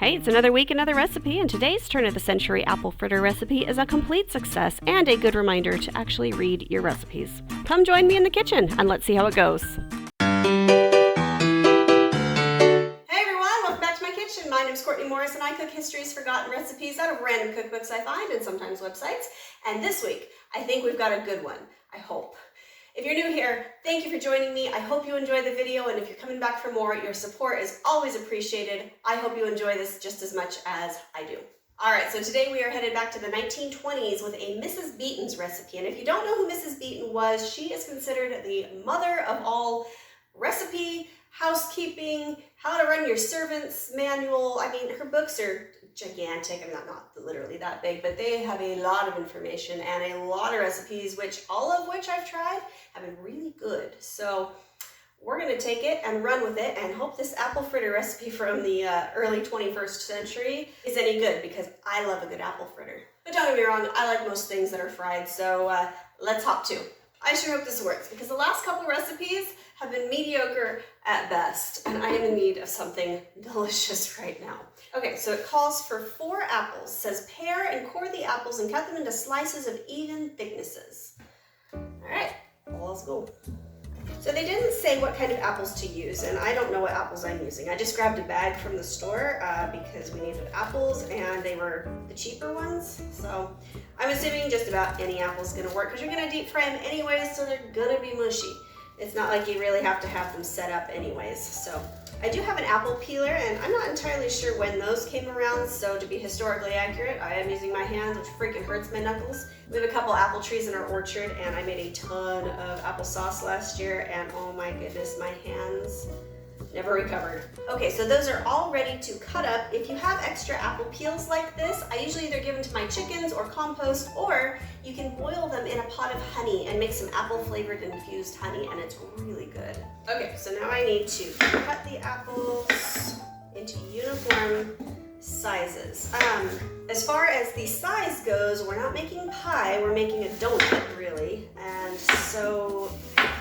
Hey, it's another week, another recipe, and today's turn of the century apple fritter recipe is a complete success and a good reminder to actually read your recipes. Come join me in the kitchen and let's see how it goes. My name's Courtney Morris and I cook history's forgotten recipes out of random cookbooks I find and sometimes websites. And this week, I think we've got a good one, I hope. If you're new here, thank you for joining me. I hope you enjoy the video, and if you're coming back for more, your support is always appreciated. I hope you enjoy this just as much as I do. All right, so today we are headed back to the 1920s with a Mrs. Beeton's recipe. And if you don't know who Mrs. Beeton was, she is considered the mother of all recipe, housekeeping, how to run your servants manual. I mean, her books are gigantic. I mean, not literally that big, but they have a lot of information and a lot of recipes, which all of which I've tried have been really good. So we're going to take it and run with it and hope this apple fritter recipe from the early 21st century is any good, because I love a good apple fritter. But don't get me wrong, I like most things that are fried, so let's hop to. I sure hope this works, because the last couple recipes have been mediocre at best, and I am in need of something delicious right now. Okay, so it calls for 4 apples. It says pare and core the apples and cut them into slices of even thicknesses. All right, well, let's go. So they didn't say what kind of apples to use, and I don't know what apples I'm using. I just grabbed a bag from the store because we needed apples, and they were the cheaper ones. So I'm assuming just about any apple is gonna work, because you're gonna deep fry them anyways, so they're gonna be mushy. It's not like you really have to have them set up anyways. So I do have an apple peeler, and I'm not entirely sure when those came around, so to be historically accurate, I am using my hands, which freaking hurts my knuckles. We have a couple apple trees in our orchard, and I made a ton of applesauce last year, and oh my goodness, my hands never recovered. Okay, so those are all ready to cut up. If you have extra apple peels like this, I usually either give them to my chickens or compost, or you can boil them in a pot of honey and make some apple flavored infused honey, and it's really good. Okay, so now I need to cut the apples into uniform sizes. As far as the size goes, we're not making pie, we're making a donut really, and so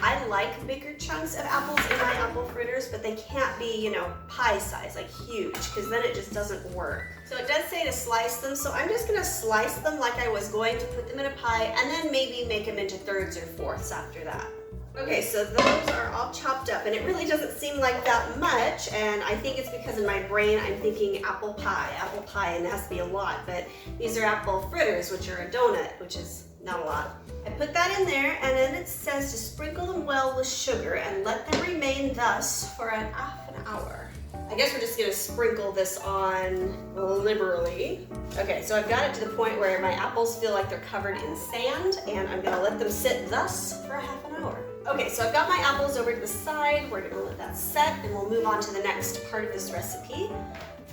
I like bigger chunks of apples in my apple fritters, but they can't be, you know, pie size, like huge, because then it just doesn't work. So it does say to slice them, so I'm just gonna slice them like I was going to put them in a pie, and then maybe make them into thirds or fourths after that. Okay, so those are all chopped up, and it really doesn't seem like that much, and I think it's because in my brain I'm thinking apple pie, and it has to be a lot, but these are apple fritters, which are a donut, which is not a lot. I put that in there, and then it says to sprinkle them well with sugar and let them remain thus for half an hour. I guess we're just gonna sprinkle this on liberally. Okay, so I've got it to the point where my apples feel like they're covered in sand, and I'm gonna let them sit thus for half an hour. Okay, so I've got my apples over to the side. We're gonna let that set, and we'll move on to the next part of this recipe.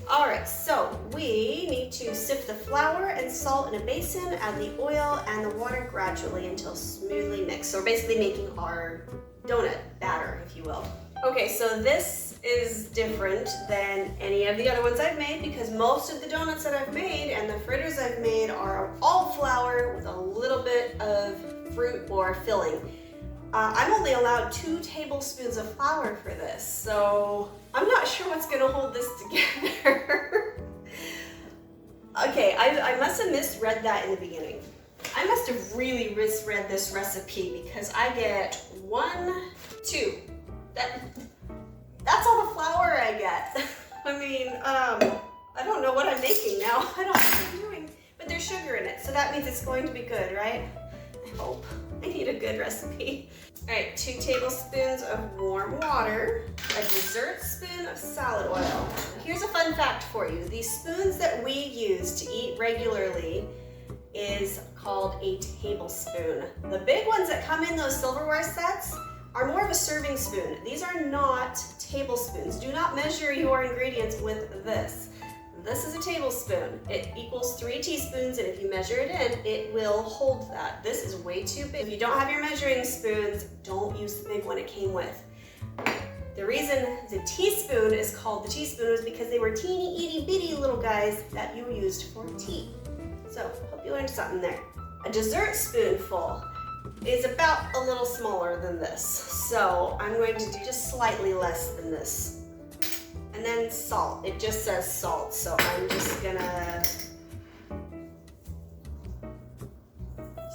All right, so we need to sift the flour and salt in a basin, add the oil and the water gradually until smoothly mixed. So we're basically making our donut batter, if you will. Okay, so this is different than any of the other ones I've made, because most of the donuts that I've made and the fritters I've made are all flour with a little bit of fruit or filling. I'm only allowed 2 tablespoons of flour for this, so I'm not sure what's gonna hold this together. Okay, I must have misread that in the beginning. I must have really misread this recipe, because I get 1, 2. That's all the flour I get. I mean, I don't know what I'm making now. I don't know what I'm doing, but there's sugar in it, so that means it's going to be good, right? I hope. I need a good recipe. All right, 2 tablespoons of warm water, a dessert spoon of salad oil. Here's a fun fact for you. These spoons that we use to eat regularly is called a tablespoon. The big ones that come in those silverware sets are more of a serving spoon. These are not tablespoons. Do not measure your ingredients with this. This is a tablespoon. It equals 3 teaspoons, and if you measure it in, it will hold that. This is way too big. If you don't have your measuring spoons, don't use the big one it came with. The reason the teaspoon is called the teaspoon is because they were teeny, itty, bitty little guys that you used for tea. So, hope you learned something there. A dessert spoonful is about a little smaller than this. So, I'm going to do just slightly less than this. And then salt. It just says salt, so I'm just gonna...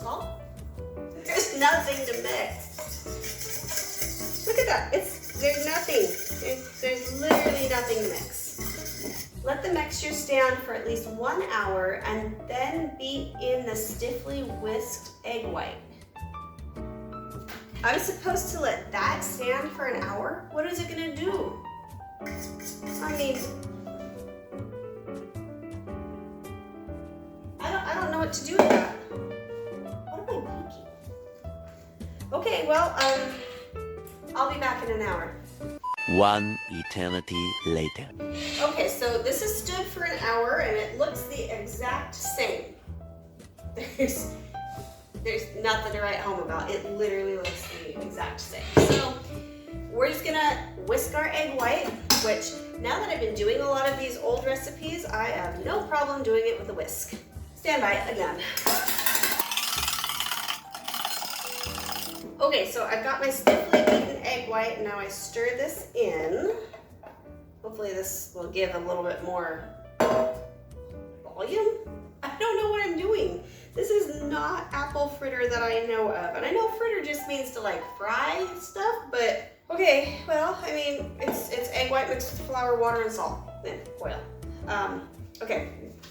Salt? There's nothing to mix. Look at that. There's nothing. There's literally nothing to mix. Let the mixture stand for at least 1 hour and then beat in the stiffly whisked egg white. I was supposed to let that stand for an hour? What is it gonna do? I mean, I don't know what to do with that. What am I making? Okay, well, I'll be back in an hour. 1 eternity later. Okay, so this has stood for an hour and it looks the exact same. There's nothing to write home about. It literally looks the exact same. So we're just gonna whisk our egg white, which now that I've been doing a lot of these old recipes, I have no problem doing it with a whisk. Stand by again. Okay, so I've got my stiffly beaten egg white, and now I stir this in. Hopefully this will give a little bit more volume. I don't know what I'm doing. This is not apple fritter that I know of. And I know fritter just means to like fry stuff, but okay, well, I mean, it's egg white mixed with flour, water, and salt, and oil. Okay,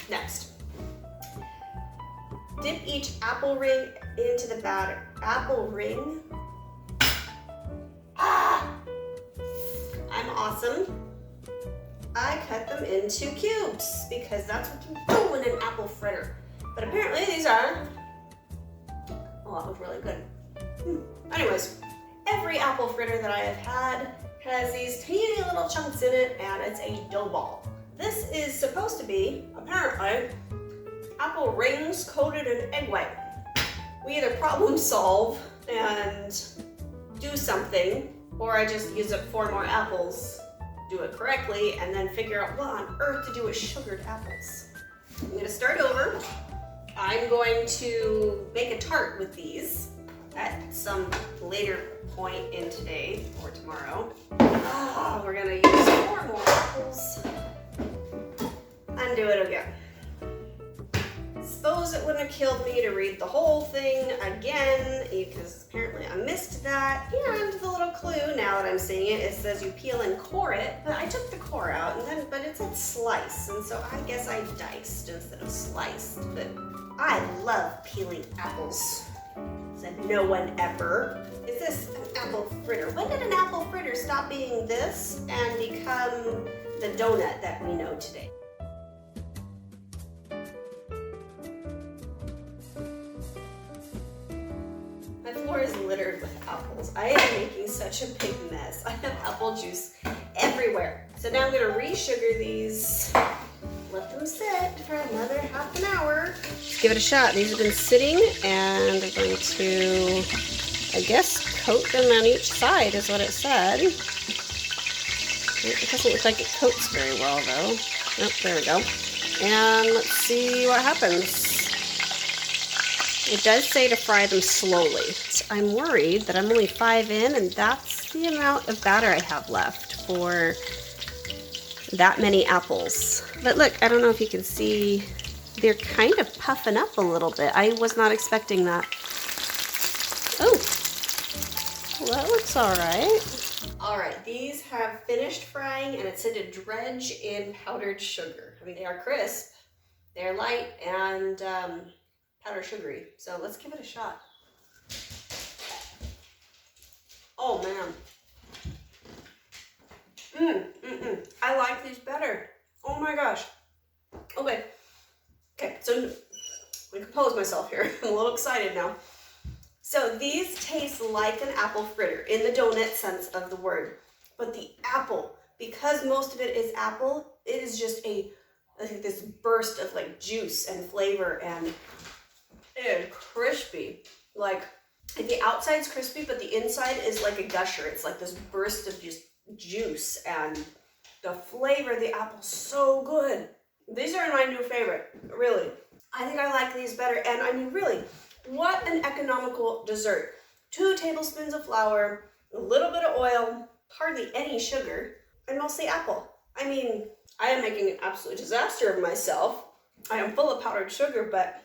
next. Dip each apple ring into the batter. Apple ring? Ah! I'm awesome. I cut them into cubes because that's what you do in an apple fritter. But apparently these are, oh, that was really good. Anyways, every apple fritter that I have had has these teeny little chunks in it, and it's a dough ball. This is supposed to be, apparently, apple rings coated in egg white. We either problem solve and do something, or I just use up 4 more apples, do it correctly, and then figure out what on earth to do with sugared apples. I'm gonna start over. I'm going to make a tart with these at some later point in today or tomorrow. We're gonna use 4 more apples and do it again. Suppose it wouldn't have killed me to read the whole thing again, because apparently I missed that. And the little clue, now that I'm seeing it, it says you peel and core it, but I took the core out, but it said slice, and so I guess I diced instead of sliced. But I love peeling apples. Said no one ever. Is this an apple fritter? When did an apple fritter stop being this and become the donut that we know today? My floor is littered with apples. I am making such a big mess. I have apple juice everywhere. So now I'm gonna re-sugar these. Let them sit for another half an hour. Give it a shot. These have been sitting, and I'm going to, I guess, coat them on each side is what it said. It doesn't look like it coats very well, though. Oh, there we go. And let's see what happens. It does say to fry them slowly. So I'm worried that I'm only 5 in, and that's the amount of batter I have left for that many apples. But look, I don't know if you can see, they're kind of puffing up a little bit. I was not expecting that. Oh, well, that looks all right. All right, these have finished frying, and it said to dredge in powdered sugar. I mean, they are crisp, they're light, and powdered sugary. So let's give it a shot. Oh man. I like these better. Oh my gosh. Okay, so I compose myself here. I'm a little excited now. So these taste like an apple fritter in the donut sense of the word. But the apple, because most of it is apple, it is just like this burst of like juice and flavor, and it is crispy. Like the outside's crispy, but the inside is like a gusher. It's like this burst of just juice, and the flavor of the apple's so good. These are my new favorite, really. I think I like these better, and I mean, really, what an economical dessert. 2 tablespoons of flour, a little bit of oil, hardly any sugar, and mostly apple. I mean, I am making an absolute disaster of myself. I am full of powdered sugar, but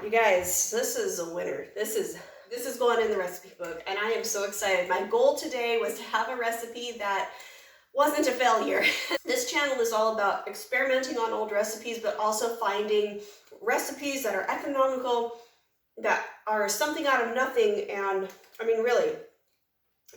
you guys, this is a winner. This is going in the recipe book, and I am so excited. My goal today was to have a recipe that wasn't a failure. This channel is all about experimenting on old recipes, but also finding recipes that are economical, that are something out of nothing. And I mean, really,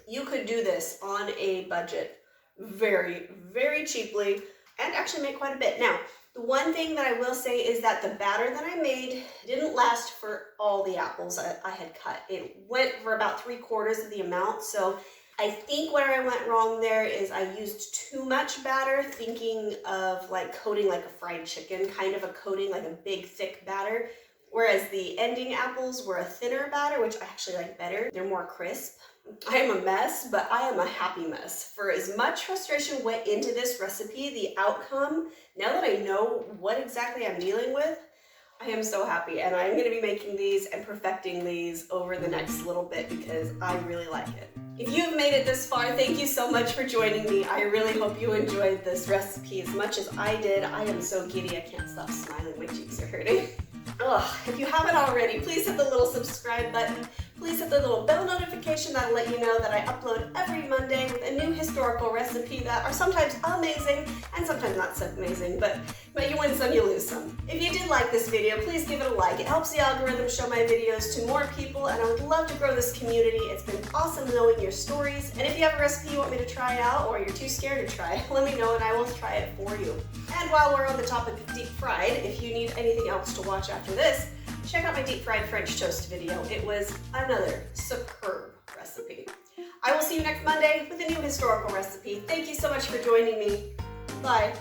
you could do this on a budget very, very cheaply and actually make quite a bit. Now, the one thing that I will say is that the batter that I made didn't last for all the apples I had cut. It went for about 3/4 of the amount. So I think where I went wrong there is I used too much batter, thinking of like coating like a fried chicken, kind of a coating, like a big thick batter. Whereas the ending apples were a thinner batter, which I actually like better. They're more crisp. I am a mess, but I am a happy mess. For as much frustration went into this recipe, the outcome, now that I know what exactly I'm dealing with, I am so happy. And I'm going to be making these and perfecting these over the next little bit because I really like it. If you've made it this far, thank you so much for joining me. I really hope you enjoyed this recipe as much as I did. I am so giddy, I can't stop smiling. My cheeks are hurting. Ugh, if you haven't already, please hit the little subscribe button. Please hit the little bell notification that'll let you know that I upload every Monday with a new historical recipe that are sometimes amazing and sometimes not so amazing, but you win some, you lose some. If you did like this video, please give it a like. It helps the algorithm show my videos to more people, and I would love to grow this community. It's been awesome knowing your stories. And if you have a recipe you want me to try out or you're too scared to try, let me know and I will try it for you. And while we're on the topic of deep fried, if you need anything else to watch after this, check out my deep fried French toast video. It was another superb recipe. I will see you next Monday with a new historical recipe. Thank you so much for joining me. Bye.